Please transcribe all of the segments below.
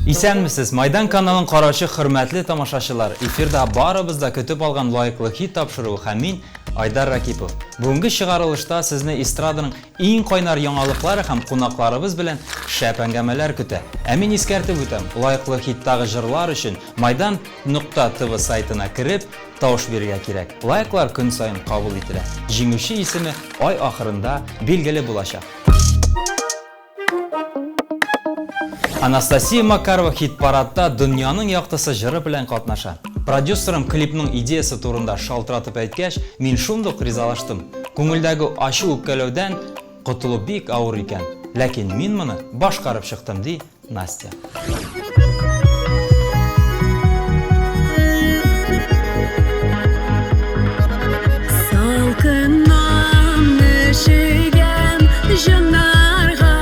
Исәнмесез, Майдан каналын караучы хөрмәтле тамашачылар. Эфирда барыбызда көтеп алган лайыклы хит тапшыруы һәм мин Айдар Ракипов. Бүгенге чыгарылышта сезне эстраданың иң кайнар яңалыклары һәм кунакларыбыз белән шәп әңгәмәләр көтә. Ә мин искәртеп үтәм, лайыклы хиттагы җырлар өчен Майдан.tv сайтына кирип тавыш бирергә кирәк. Лайклар көн сайын кабул ителә. Җиңүче исеме ай ахырында билгеле булачак. Анастасия Макарова хит-парадта дөньяның яктысы җыры белән катнаша. Продюсерым клипның идеясы турында шалтыратып әйткәч, мин шундук ризалаштым. Күңелдәге ачу үпкәләүдән котылу бик авыр икән. Ләкин мин моны башкарып чыктым, ди Настя. Салкыннан өшегән җаннарга,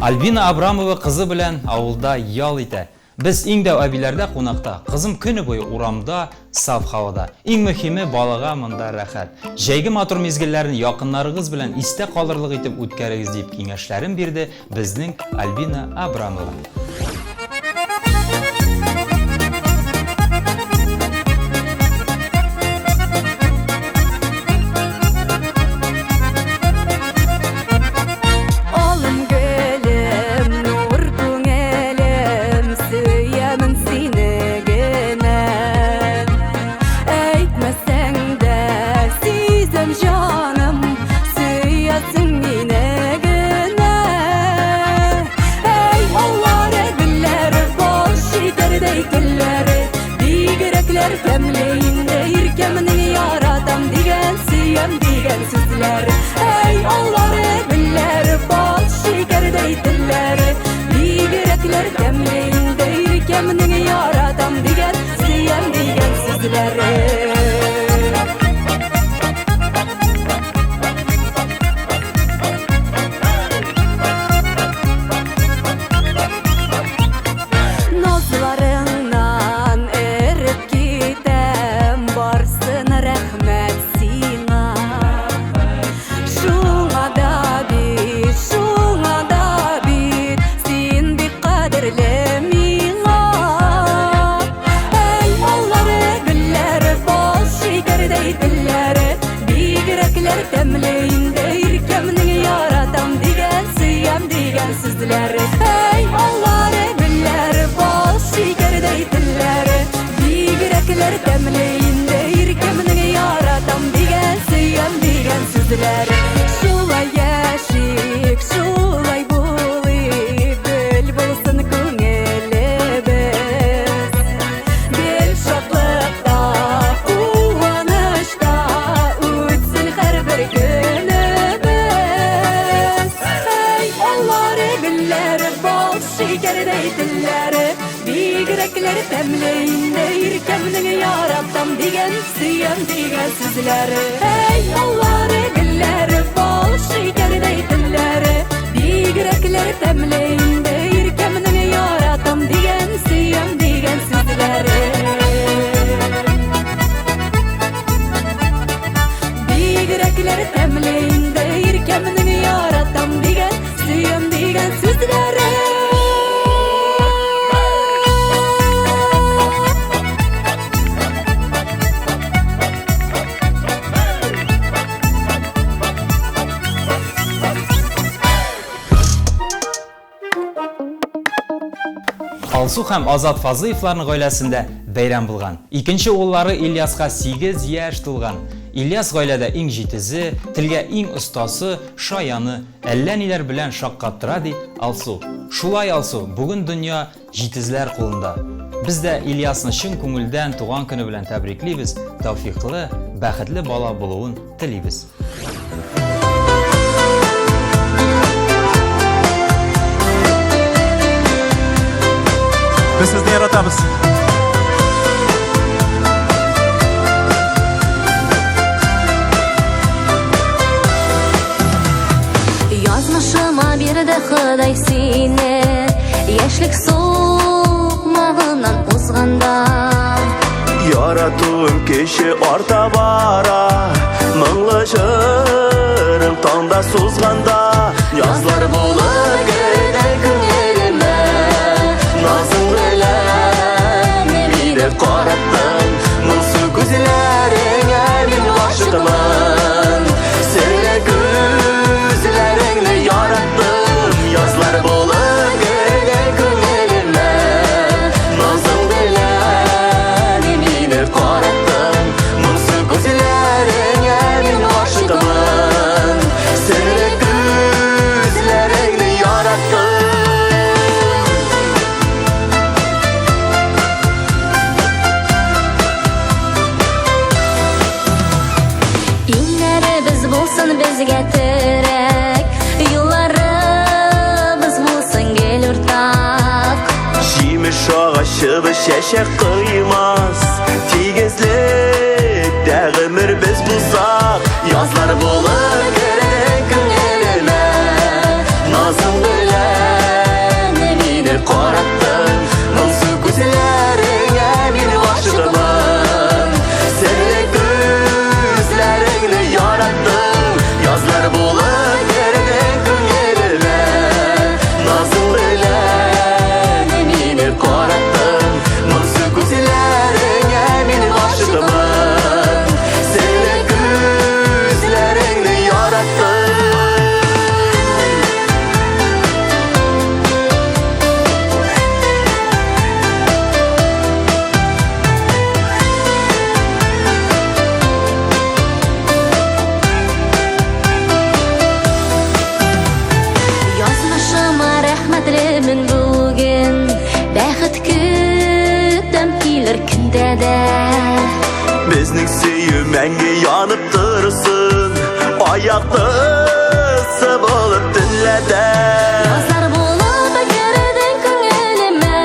Альбина Абрамова кызы белән авылда ял итә. Biz иң дәү әбиләрдә кунакта, кызым көне буе урамда, саф һавада. Иң мөһиме балага монда рәхәт. Җәйге матур мизгелләрне якыннарыгыз белән истә калырлык итеп үткәрегез дип киңәшләрен бирде безнең Альбина Абрамова. Ey Allah'ı biller bal şekerday diller Bigrekler temleyinde yirkeminin yaratam digen Siyem digen sizlere Nazlarından erip gitem Barsın rahmet sina Şuna da bit Sin bir kaderle mina Ey Allah'ı güller bal şekerday diller Bigrekler temleyinde yirkemini yaratam digen Siyem digen sizlere Ey Allah'ı güller bal şekerday diller Bigrekler temleyinde yirkemini yaratam digen Siyem digen sizlere Şulay yaşik, şulay bulayıp Bülbülsün köngülübüz Gel şaklıkta, uvanışta Uçsun her bir günübüz Ey Allah'ı güller bal şekerday diller Bigrekler temleyinde yirkemini yaratam digen Siyem digen sizlere Ey Allah'ı güller bal şekerday diller Bigrekler temleyinde yirkemini yaratam digen Siyem digen sizlere Bigrekler temleyinde yirkemini yaratam digen Siyem digen sizlere Алсу һәм Азат Фазыевларның гаиләсендә бәйрәм булган. Икенче уллары Ильяска 8 яшь тулган. Ильяс гаиләдә иң җитезе, телгә иң остасы, шаяны, әллә ниләр белән шаккаттыра ди Алсу. Шулай Алсу, бүген дөнья җитезләр кулында. Без дә Ильясны чын күңелдән туган көне белән тәбриклибез, тәүфиклы, бәхетле бала булуын телибез. Biz sizni yaratamiz. Yazmışıma bir de Xuday seni Yaşlık soğumağından uzğanda Yaratığım keşi orta bara Mыңлышырым tağda suzganda Yazlar bulur gönül günlerime Nazın bilen evine qarattın Mılsı gözlerine min aşıqman Söyle gözlerini yarattım Yazlar bulur gönül günlerime Nazın bilen evine qarattın Mılsı gözlerine min aşıqman Söyle gözlerini yarattım Bizge terek Yıllarımız bulsun gel ortak Жеміс ағашыбы шәшек қоймас Тегізлікте ғымыр біз бұлсақ Yazlar болыр керек күнеліме Назым білән мені қараттың Мұнсы günlerde. Bizning sevgi menga yonib tursin, oyoqdasi bo'lib dinlarda. Yozlar bo'lib kirding ko'nglime,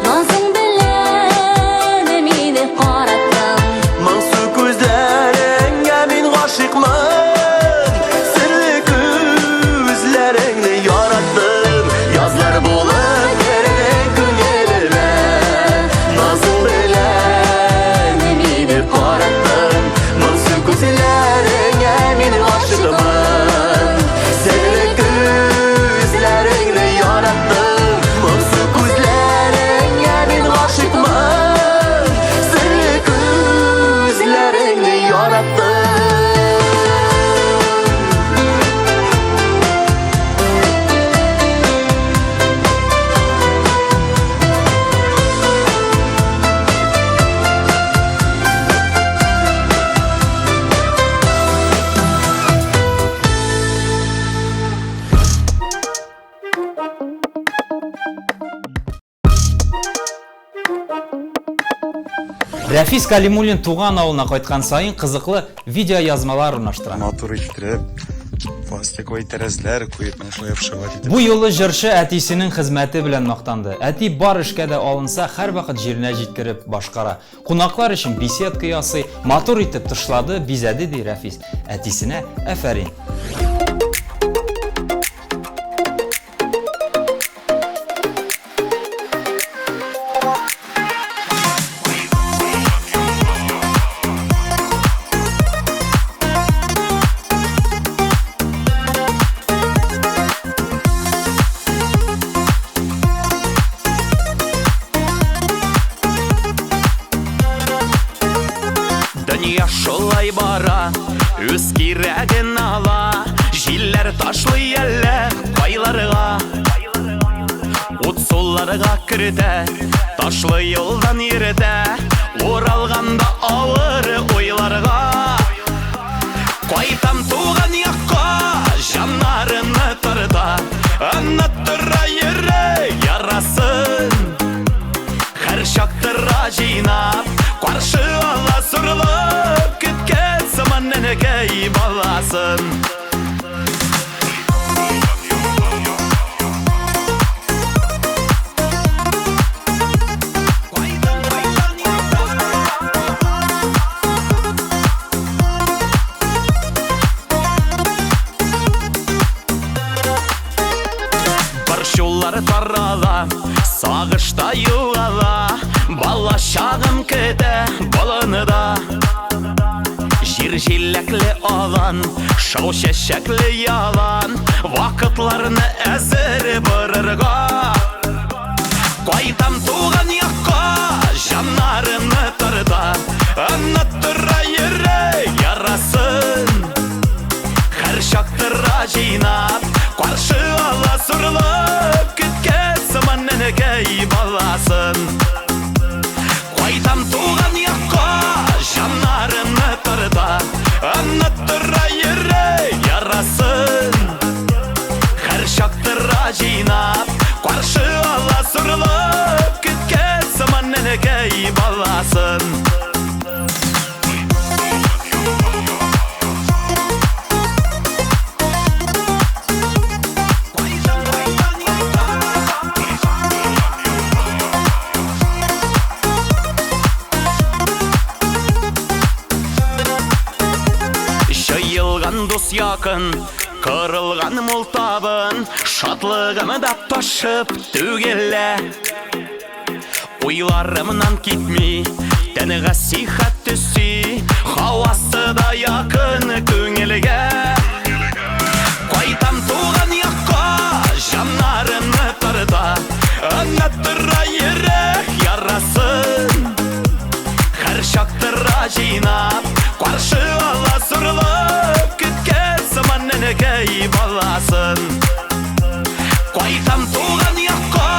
nozing bilan meni qoratding. Mangsu ko'zlaringga men g'oshiqman, sirli ko'zlaringni yoratdim. Yozlar bo'lib kirding ko'nglime, nozing bilan meni qoratdim. Mangsu ko'zlaringga men g'oshiqman, sirli ko'zlaringni yoratdim. Mangsu ko'zlaringga men g'oshiqman, sirli ko'zlaringni yoratdim. Рәфис Калимуллин туган авылына кайткан сайын кызыклы видео язмалар урнаштыра. Матур иттереп, пластиковый тәрәзәләр куеп, шулай вшивать итеп. Бу юлы җырчы әтисенең хезмәте белән мактанды. Әти бар эшкә дә алынса, һәрвакыт җиренә җиткереп башкара. Кунаклар өчен беседка ясый, матур итеп тышлады, бизәде ди Рәфис. Әтисенә афәрин. Dünya şolay bara, üz kirəgin ala, jiller taşlı yerler qaylarga, ot sollarga kirdə, taşlı yoldan yerdə, oralganda ağır oylarga. Qaytam tuğan yakka, janlarını tırda, anlattıra yere yarasın. Her şaktıra jinap, qarşı ala sürülüp, kütken zaman nenegey balasın. Barşullar tarala, sağışta yuvala, bala şağım kede balınıda. Jir jillekli alan, şau şeşekli yalan, vakıtlarını əzir bırırga. Qaytam tuğan yakka, janlarını tırda, anlattıra yere yarasın. Her şaktıra jinap, qarşı ala sürülüp, kütken zaman nenegey balasın. Qaytam tuğan yakka, janlarını tırda, anlattıra yere yarasın. Her şaktıra jinap, qarşı ala sürülüp, kütken zaman nenegey balasın. Жайылған дос якын, кырылған мол табын, шатлығымы да ташып түгелі. Ойларымнан кетмей, тәніға сихат түсі, хауасы да якын көңілге. Qaytam tuğan yakka, janlarını tırda, anlattıra yere yarasın. Her şaktıra jinap, qarşı ala sürülüp, kütken zaman nenegey balasın. Qaytam tuğan yakka,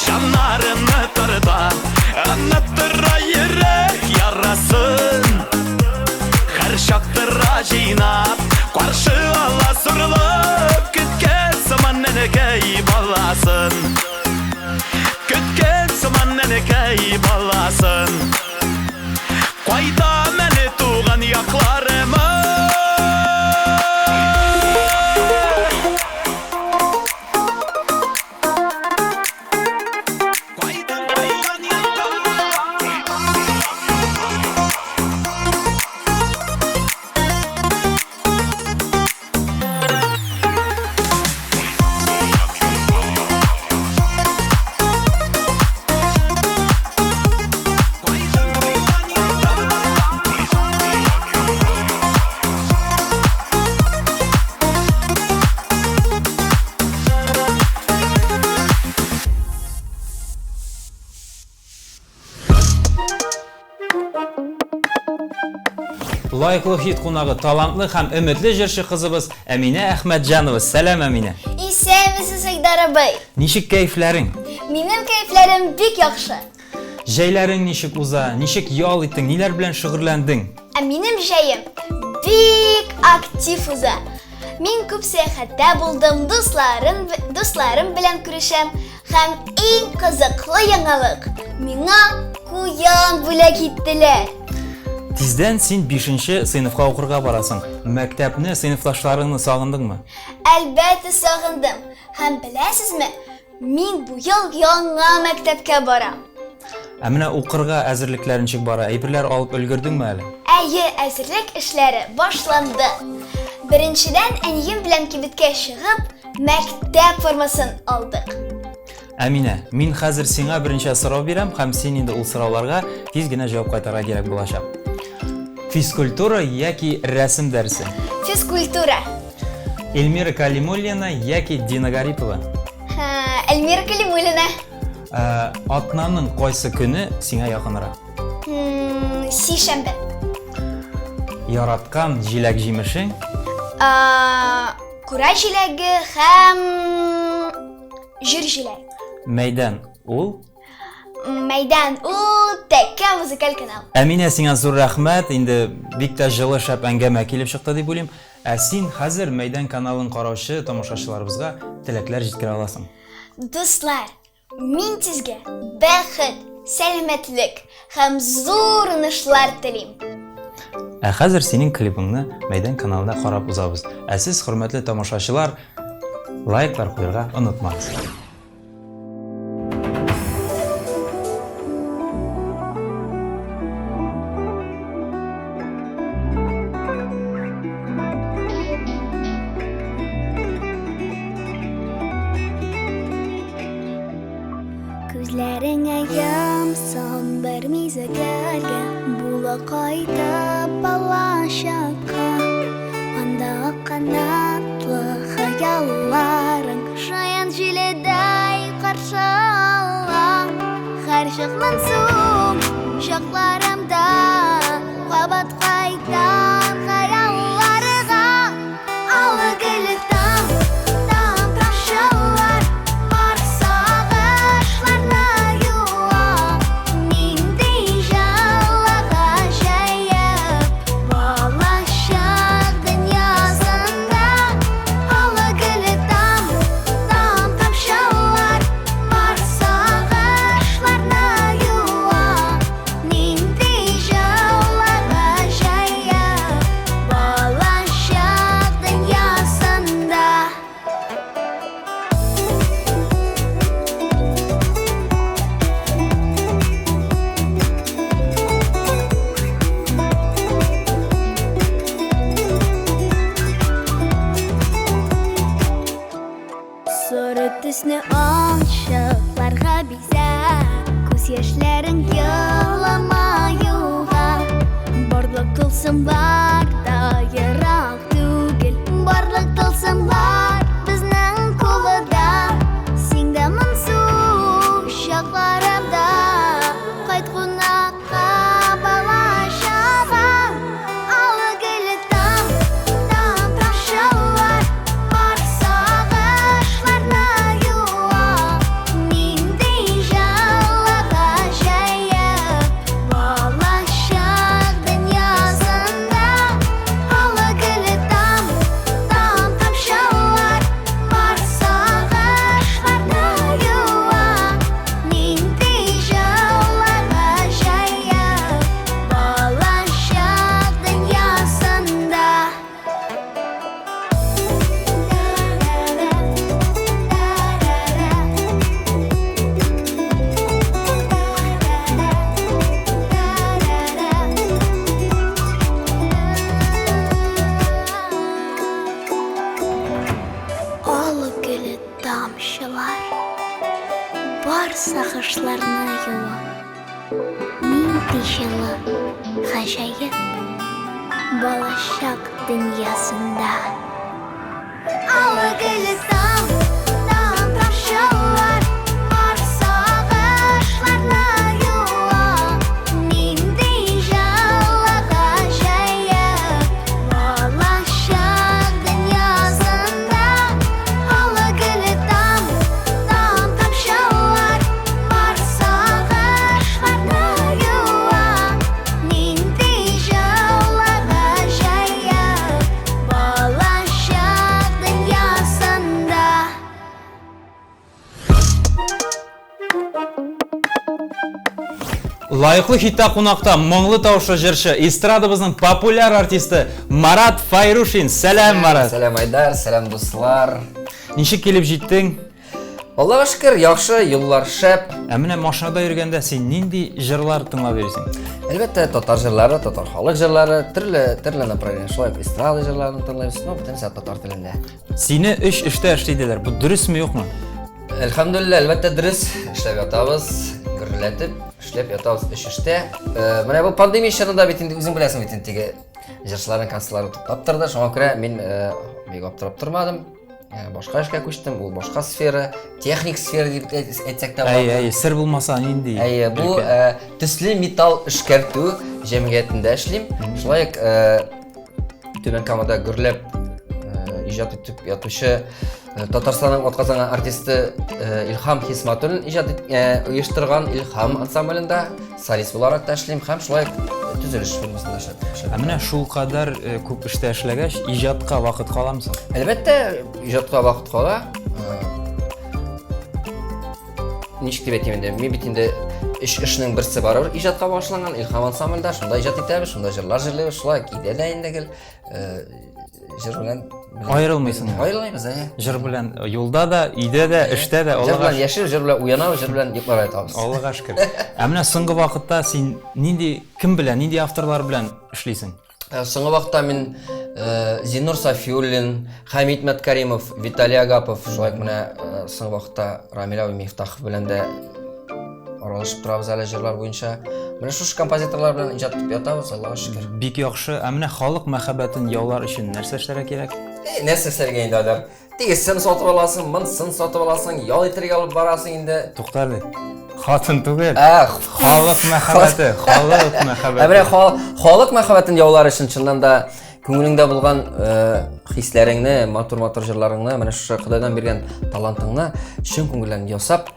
janlarını tırda, anlattıra yere yarasın. Her şaktıra jinap, qarşı ala sürülüp, kütken zaman nenegey balasın. Kütken zaman nenegey balasın. лайыклы хит кунагы талантлы һәм өметле җырчы кызыбыз Әминә Әхмәтҗанова. Сәлам, Әминә. Исәнмесез, Айдар абый? Ничек кәефләрең? Минем кәефләрем бик яхшы. Җәйләрең ничек уза? Ничек ял иттең? Ниләр белән шөгырьләндең? Минем җәем бик актив уза. Мин күп сәяхәттә булдым, дусларым белән күрешәм һәм иң кызыклы яңалык миңа куян бүләк иттеләр. Тиздән син 5нче сыйныфка укырга барасың. Мәктәпне, сыйныфташларыңны сагындыңмы? Әлбәттә сагындым. Һәм беләсезме, мин бу ел яңа мәктәпкә барам. Ә менә укырга әзерлекләр ничек бара? Әйберләр алып өлгердеңме әле? Әйе, әзерлек эшләре башланды. Беренчедән әнием белән кибеткә чыгып, мәктәп формасын алдык. Әминә, мин хәзер сиңа беренче сорау бирәм һәм син инде ул сорауларга тиз генә җавап кайтарырга кирәк булачак. Физкультура яки рәсем дәрсе? Физкультура. Эльмира Калимуллина яки Дина Гарипова? Эльмира Калимуллина. Атнаның кайсы көне сиңа якынрак? Сишәмбе. Яраткан җиләк җимешең? Кура җиләге һәм җир җиләге. Мәйдан ул? Мәйдан ул тәкә музыкаль канал. Әминә, сиңа зур рәхмәт. Инде бик тә җылы шәп әңгәмә килеп чыкты дип уйлыйм. Ә син хәзер Мәйдан каналын караучы тамашачыларыбызга теләкләр җиткерә аласың. Дуслар, мин сезгә бәхет, сәламәтлек һәм зур уңышлар телим. Ә хәзер синең клипыңны Мәйдан каналында карап узабыз. Ә сез, хөрмәтле тамашачылар, лайклар куярга онытмагыз. Күзләреңә ямсан бер мизгелгә, була кайтып алачакка. Анда канатлы хыялларың шаян җиледәй каршы ала. Һәр чакның соң чакларымда кабат кайтам хыялларга. Ала килеп Төсне ачыкларга бизәп, күз яшьләрең йыламаюга. Барлык тылсым бар да ерак түгел, барлык тылсым бар безнең кулыда. Син дә моңсу чакларымда кайт кунакка балачага. Алы гөле там тамшалар бар сагышларны. Бар сагышларны юа. Нинди җылы, гаҗәеп балачак дөньясында. Алы гөле там тамшалар, бар сагышларны юа. Нинди җылы, гаҗәеп Лайыклы хитта кунакта моңлы тавышлы җырчы, эстрадабызның популяр артисты Марат Файрушин. Сәлам, Марат. Сәлам Айдар, сәлам дуслар. Ничек килеп җиттең? Аллага шөкер, яхшы, юллар шәп. Ә менә машинада йөргәндә син нинди җырлар тыңлап йөрисең? Әлбәттә, татар җырлары, татар халык җырлары, төрле направление, шулай эстрада җырларын тыңлыйбыз, но бөтенесе татар телендә. Сине эш эштә эшләйделәр. Бу дөресме, юкмы? Әлхәмдүлилләh, әлбәттә дөрес, эшләп ятабыз, гөрләтеп, эшләп ятабыз эш эштә. Менә бу пандемия чорында бит инде үзең беләсең бит инде җырчыларның концертлары туктап торды. Шуңа күрә мин бик аптырап тормадым. Башка эшкә күчтем, ул башка сфера, техник сфера дип әйтсәк тә була. Сер булмаса нинди? Бу төсле металл эшкәртү җәмгыятендә эшлим. Шулай ук Түбән Камада гөрләп иҗат итеп ятучы Татарстанның атказанган артисты Илхам Хисматуллин оештырган Илхам ансамблендә солист буларак та эшлим һәм шулай төзелеш фирмасында эшләп. Ә менә шул кадәр күп эштә эшләгәч, иҗатка вакыт каламсың? Әлбәттә, иҗатка вакыт кала. Ничек дип әйтим инде, мин бит инде эшнең берсе барыбер иҗатка башланган Илхам ансамблендә, шунда иҗат итәбез, шунда җырлар җырлыйбыз, шулай киде дә инде гел җыр белән Аерылмыйсың. Аерылмыйбыз, Җыр белән юлда да, өйдә дә, эштә дә, Җыр белән яшәү, җыр белән уянабыз, җыр белән йоклар ятабыз. Аллага шөкер. Ә менә соңгы вакытта син кем белән, нинди авторлар белән эшлисең? Соңгы вакытта мин Зинур Сафиуллин, Хамид Мәткәримов, Виталий Агапов, шулай менә соңгы вакытта Рамиля Мифтахов белән дә аралашып торабыз әле җырлар буенча. Менә шушы композиторлар белән иҗат итеп ятабыз, Аллага шөкер. Бик яхшы. Ә менә халык мәхәббәтен яулар өчен нәрсә эшләргә кирәк? Нәрсә эшләргә инде Айдар? Тигезсен сатып аласың, монысын сатып аласың, ял итәргә алып барасың инде. Туктар ди. Хатын түгел. Халык Мәхәббәте, халык мәхәббәте. Менә халык мәхәббәтен яулар өчен чыннан да күңелеңдә булган хисләреңне, матур җырларыңны, менә шушы Кудайдан биргән талантыңны чын күңелдән ясап,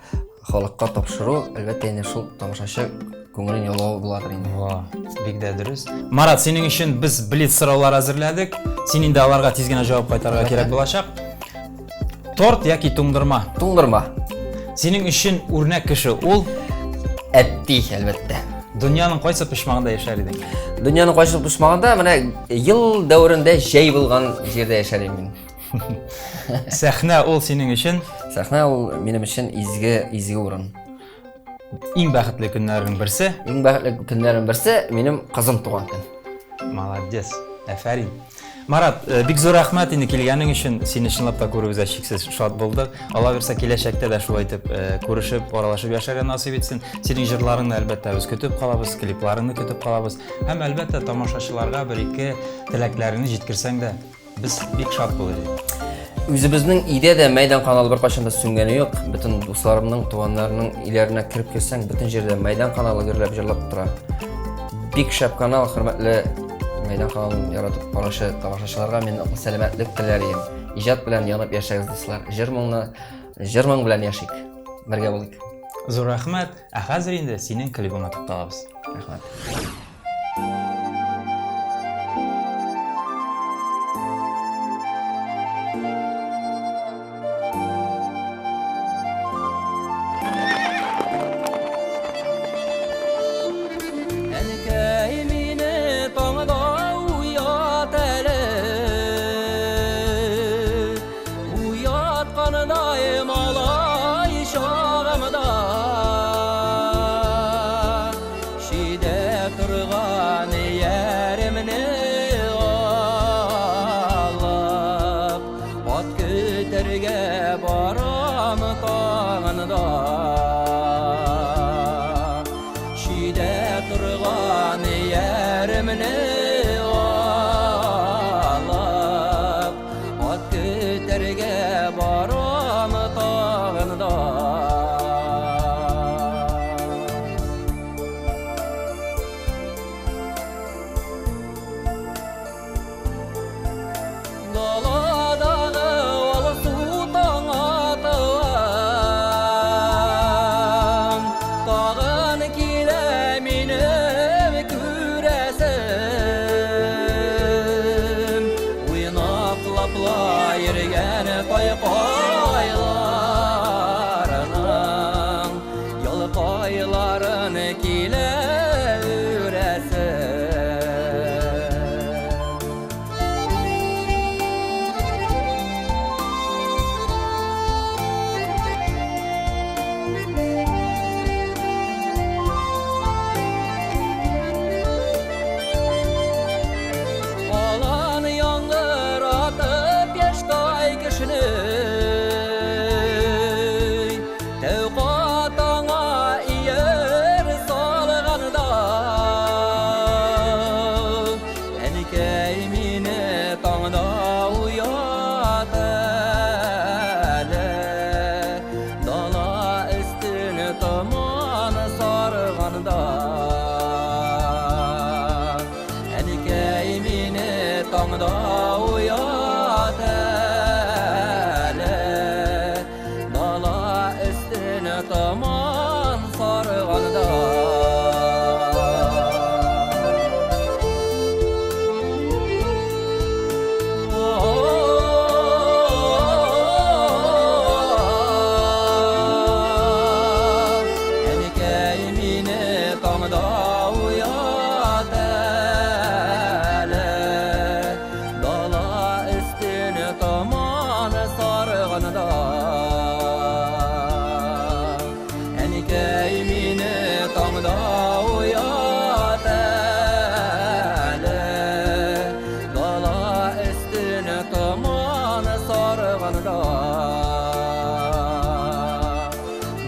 халыкка тапшыру, әлбәттә инде шул тамашачы күңелен яулау буладыр инде. Бик дә дөрес. Марат, синең өчен без блиц сораулар әзерләдек. Син инде аларга тиз генә җавап кайтарырга кирәк булачак. Торт яки туңдырма? Туңдырма. Синең өчен үрнәк кеше ул Әтти, әлбәттә. дөньяның кайсы почмагында яшәр идең? Дөньяның кайсы почмагында менә ел дәврендә җәй булган җирдә яшәрим мин. Сәхнә ул синең өчен Сәхнә ул минем өчен изге урын. иң бәхетле көннәрнең берсе. Иң бәхетле көннәрнең берсе минем кызым туган көн. Молодец. Афәрин. Марат, бик зур рәхмәт инде килгәнең өчен. Сине чынлап та күрүебезгә чиксез шат булдык. Алла бирсә киләчәктә дә шулай итеп күрешеп, аралашып яшәргә насыйп итсен. Синең җырларыңны әлбәттә без көтеп калабыз, клипларыңны көтеп калабыз. Һәм әлбәттә тамашачыларга бер-ике теләкләреңне җиткерсәң дә без бик шат булырбыз. Үзебезнең өйдә дә мәйдан каналы беркайчан да сүнгәне юк. Бөтен дусларымның, туганнарның өйләренә кирип кирсәң, бөтен җирдә мәйдан каналы гөрләп җырлап тора. Бик шәп канал, хөрмәтле мәйдан каналын яратып караучы тамашачыларга мин сәламәтлек теләrim. Иҗат белән янып яшәгез дуслар. Җыр белән яшик. Бергә булыйк. Зур рәхмәт. Ә хәзер инде синең клибыңа тукталабыз. Рәхмәт. Şide kırgan ayların kile üresin. Alan yağmur atıp yaştay kişini Tevkatana iyer salganda Enikey mini tağda uyat ele Dala üstüne taman sarganda Enikey mini tağda uyat ele Dala üstüne taman sarganda Enikey mini tağda uyat ele Dala üstüne taman sarganda Enikey mini tağda uyat ele Dala üstüne taman sarganda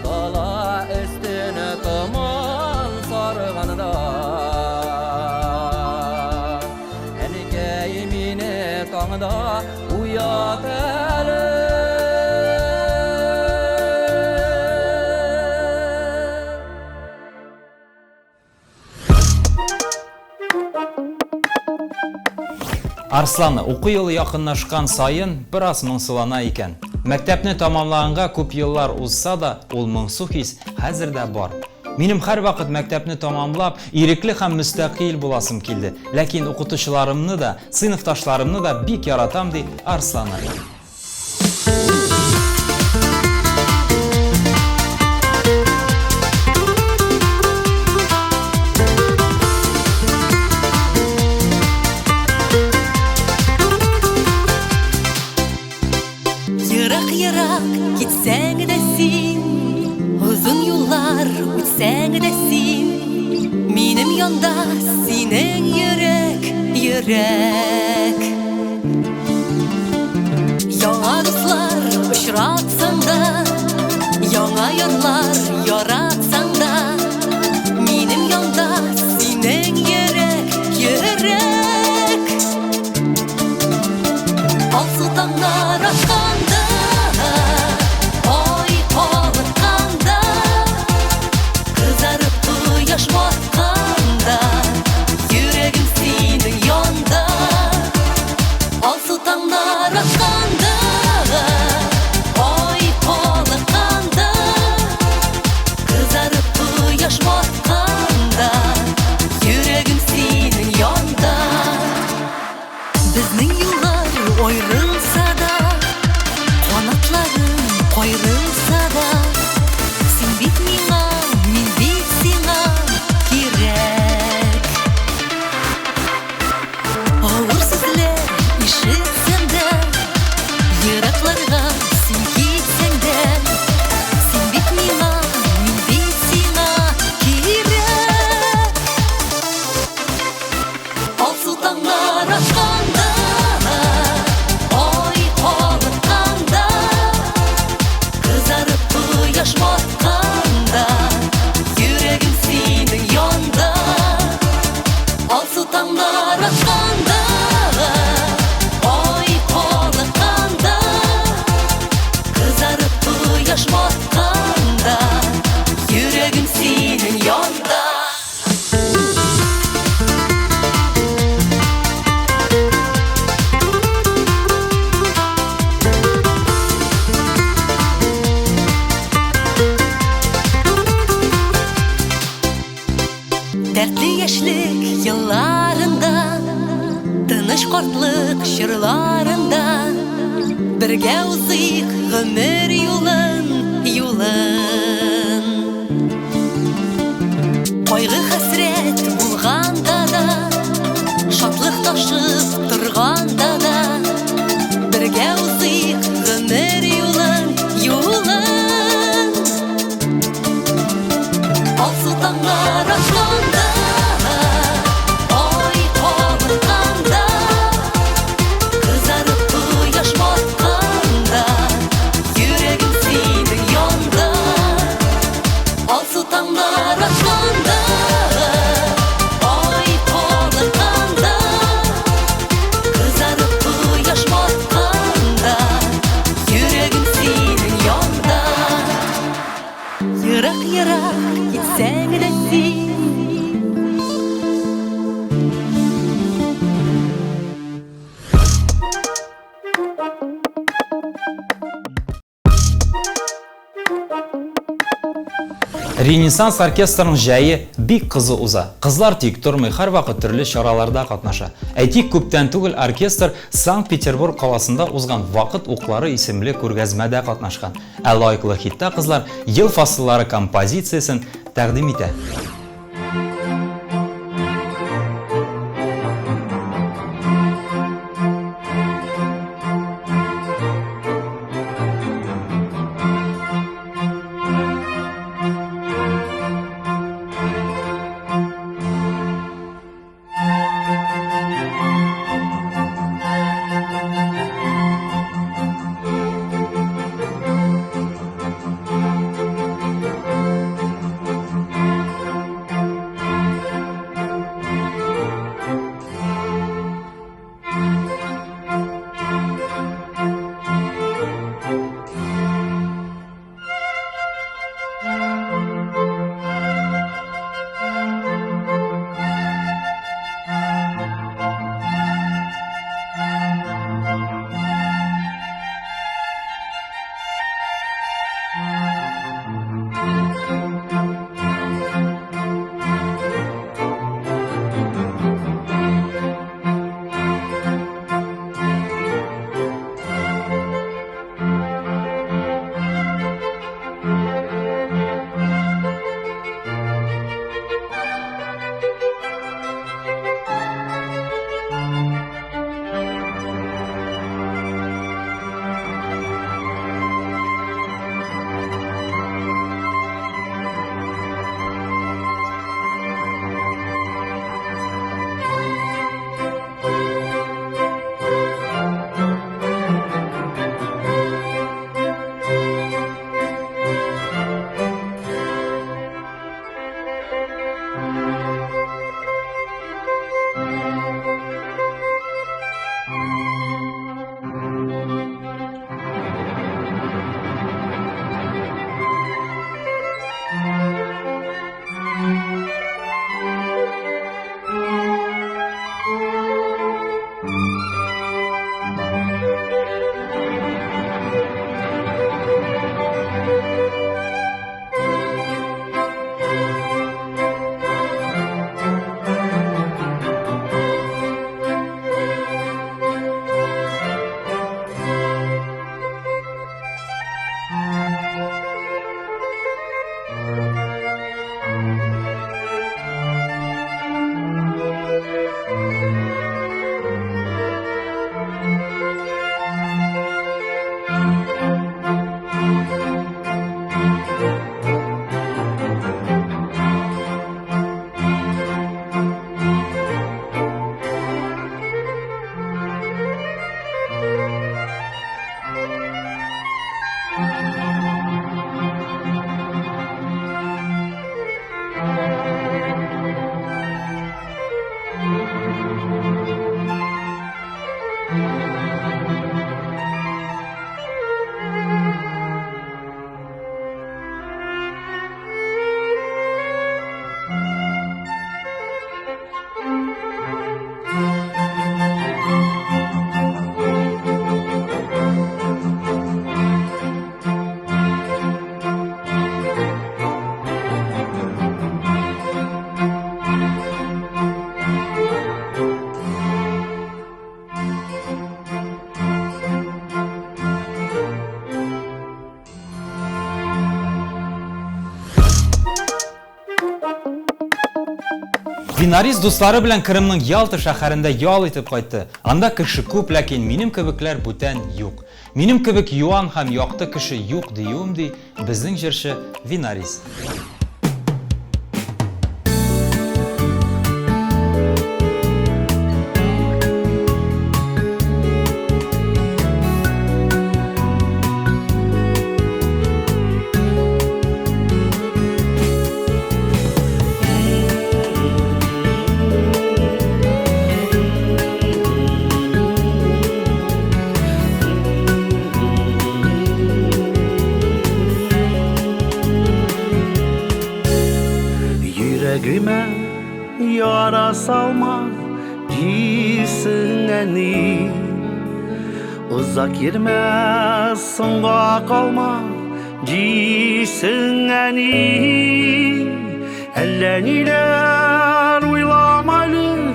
Dala üstüne taman sarganda Enikey mini tağda uyat ele Арсланы оқу елы якынлашкан сайын біраз моңсулана икән. Мәктәпне тамамлаганга күп еллар узса да, ул моңсу хис хәзер дә бар. Минем һәр вакыт мәктәпне тамамлап, ирекле һәм мөстәкыйль буласым килде. Ләкин укытучыларымны да, сыйныфташларымны да бик яратам ди Арсланы. Yırak gitseng de sin Uzun yollar ütseng de sin Minim yanda sinen yürek Yana dostlar uçratsan da Yana yollar yaratsan da Minim yanda sinen yürek Alsı dağlar aşkanda Oy olutkanda Kızarıp yaş batkanda Yüreğim senin yanda Alsı dağlar aşkanda Oy olutkanda Kızarıp yaş batkanda Yüreğim senin yanda Bizning yollar ayrılsa da Qanatlarım qoyrılsa da Sen bit ming'a, men bit senga kerak Ağır sözler eshitsam da Yiroqlarga sen ketsang da Sen bit ming'a, men bit senga kerak Alsı tağlar aşkanda Oy olutkanda Kızarıp yaş batkanda Yüreğim senin yanda Alsı tağlar aşkanda Oy olutkanda Kızarıp yaş batkanda Yüreğim senin yanda Dertli yaşlık yıllarında Tыныç kortlık şırlarında Birge uzayık ömür yolun tanglar açganda Oy kovurganda Kızarıp quyosh botganda Yüregim sening yonda Olsu tanglar açganda Oy kovurganda Kızarıp quyosh botganda Yüregim sening yonda Yirak gitsang da sen Ренессанс оркестрының жайы бик қызы уза. Қызлар тик тұрмай, һәр вакыт төрле чараларда катнаша. Әйтик, күптән түгел оркестр Санкт-Петербург каласында узган Вакыт уклары исемле күргәзмәдә катнашкан. Ә лайыклы хитта кызлар ел фасыллары композициясен тәкъдим итә. Винарис дуслары белән Кырымның Ялта шәһәрендә ял итеп кайтты. Анда кеше күп, ләкин минем кебекләр бүтән юк. Минем кебек юан һәм якты кеше юк диюм ди безнең җырчы Винарис. Yürəgimə yara salma Cisingəni Uzak girmə Sonğa qalma Cisingəni Əllənilər uylamalı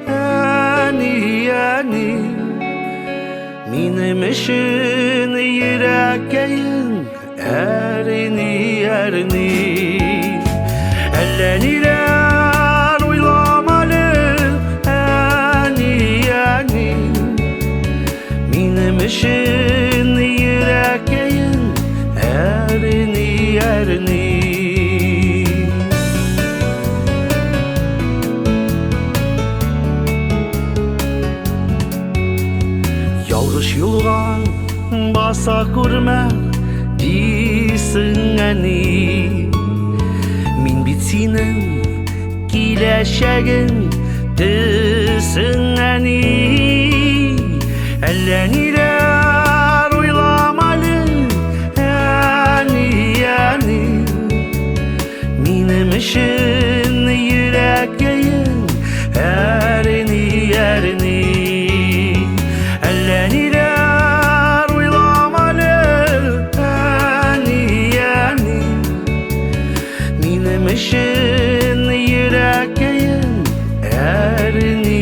Əni Minim işin yüreğin Erini Əllənilər uylamalı Əni Minim işin yüreğin Erini Yalğış yolğa basa görmə Cisingəni Min bit senin kiləşəgin Cisingəni Əllənilər uylamalı Əni Minim işin yüreğin Erini Əllənilər uylamalı Əni Minim işin yüreğin Erini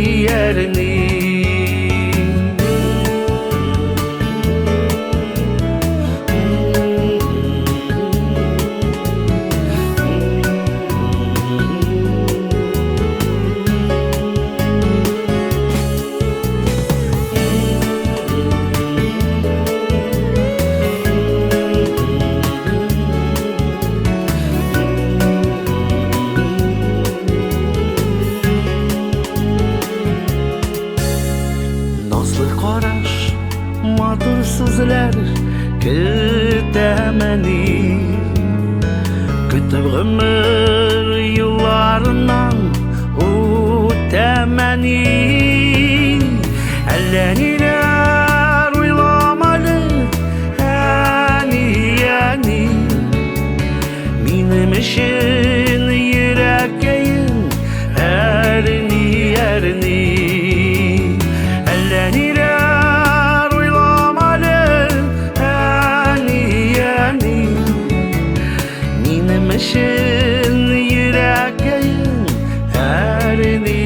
Nazlı qaraş, matur sözler Küteməni Kütüb ömür yıllarından Üteməni Əllənilər uylamalı Əni Minim işin yüreğin Erini Əllənilər uylamalı Əni Minim işin yüreğin Erini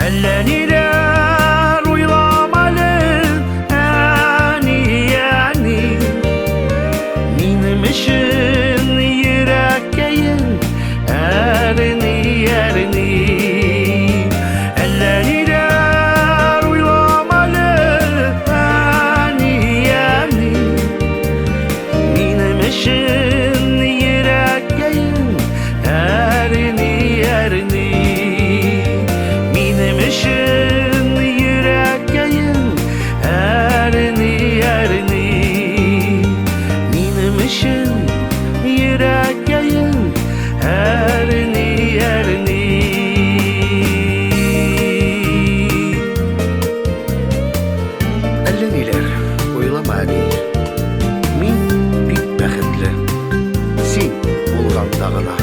Əllənilər uylamalı Əni Minim işin yüreğin Erini Əllənilər uylamalı Əni Minim işin yüreğin Erini Minim işin yüreğin Erini Minim işin yüreğin Erini Əllənilər uylamani Min bit bəxtli Sen olğan dağına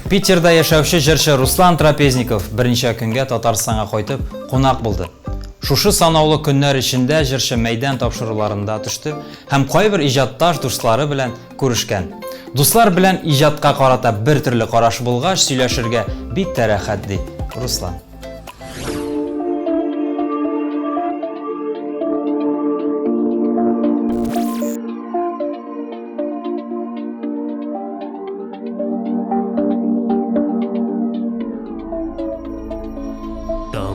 Питерда яшәүче җырчы Руслан Трапезников берничә көнгә Татарстанга кайтып кунак булды. Шушы санаулы көннәр эчендә җырчы мәйдан тапшыруларында төште һәм кайбер иҗатташ дуслары белән күрешкән. Дуслар белән иҗатка карата бер төрле караш булгач сөйләшергә бик тә рәхәт ди Руслан.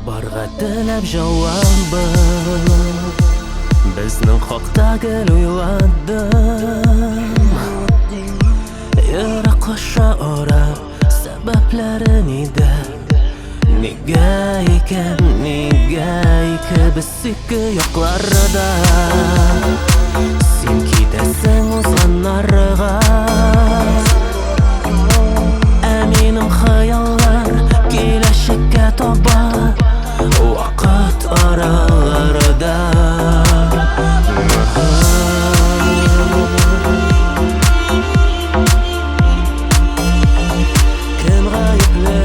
Табарга теләп җавабын Безнең хакта гел уйладым Ераклаша арап сәбәпләре нидә Нигә икән без ике якларда Син китәсең узганнарга Ә минем хыяллар киләчәккә таба Вакыт араларда Кем гаепле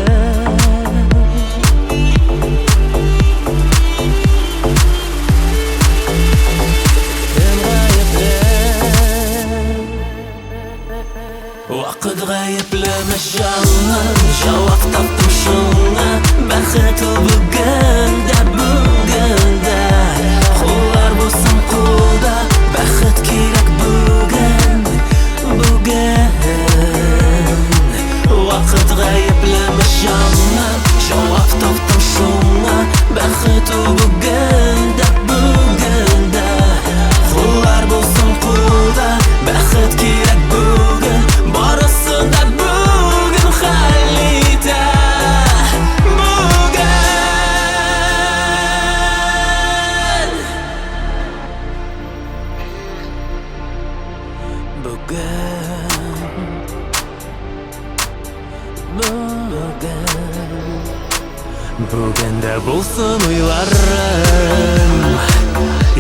Вакыт гаеплеме җаным Җавап таптым шуңа Бәхет ул бүгендә Куллар булсын кулда Бәхет кирәк бүген Вакыт гаеплеме җаным Җавап таптым шуңа Бәхет ул бүгендә Куллар булсын кулда Бәхет кирәк бүген Барысын да бүген хәл итә Бүген дә булсын уйларым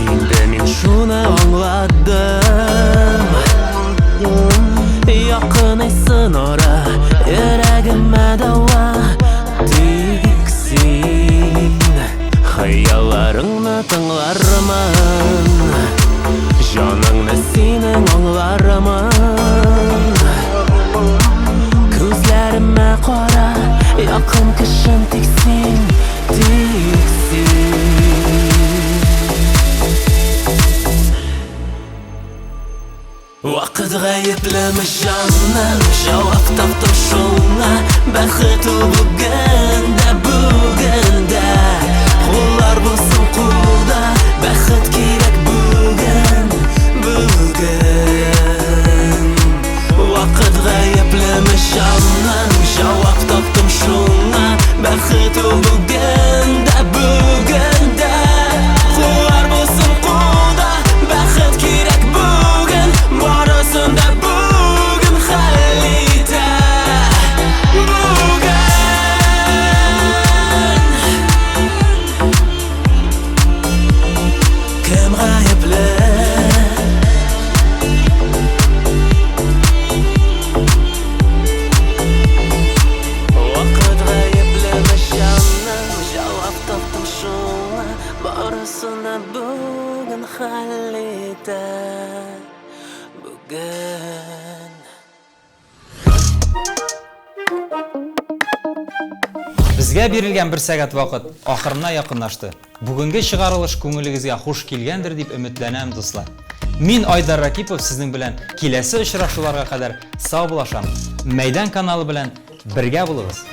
Инде мин шуны аңладым Якынайсын ара Йөрәгемә дәва Тик син Хыялларыңны тыңлармын Җаныңны синең аңлармын Күзләремә кара Якын кешем тик син Вакыт гаеплеме җаным Җавап таптым шуңа Бәхет ул бүгендә Куллар булсын кулда Бәхет кирәк бүген Вакыт гаеплеме җаным Җавап таптым шуңа Бәхет ул бүгендә Куллар булсын кулда Бәхет кирәк бүген Барысын да бүген хәл итә Кем гаепле Вакыт гаеплеме җаным Җавап таптым шуңа Барысын да бүген хәл итә Безгә бирелгән 1 сәгать вакыт ахырына якынлашты. Бүгенге чыгарылыш күңелегезгә хуш килгәндер дип өметләнәм, дуслар. Мин Айдар Ракипов сезнең белән киләсе очрашуларга кадәр сау булашам. Мәйдан каналы белән бергә булыгыз.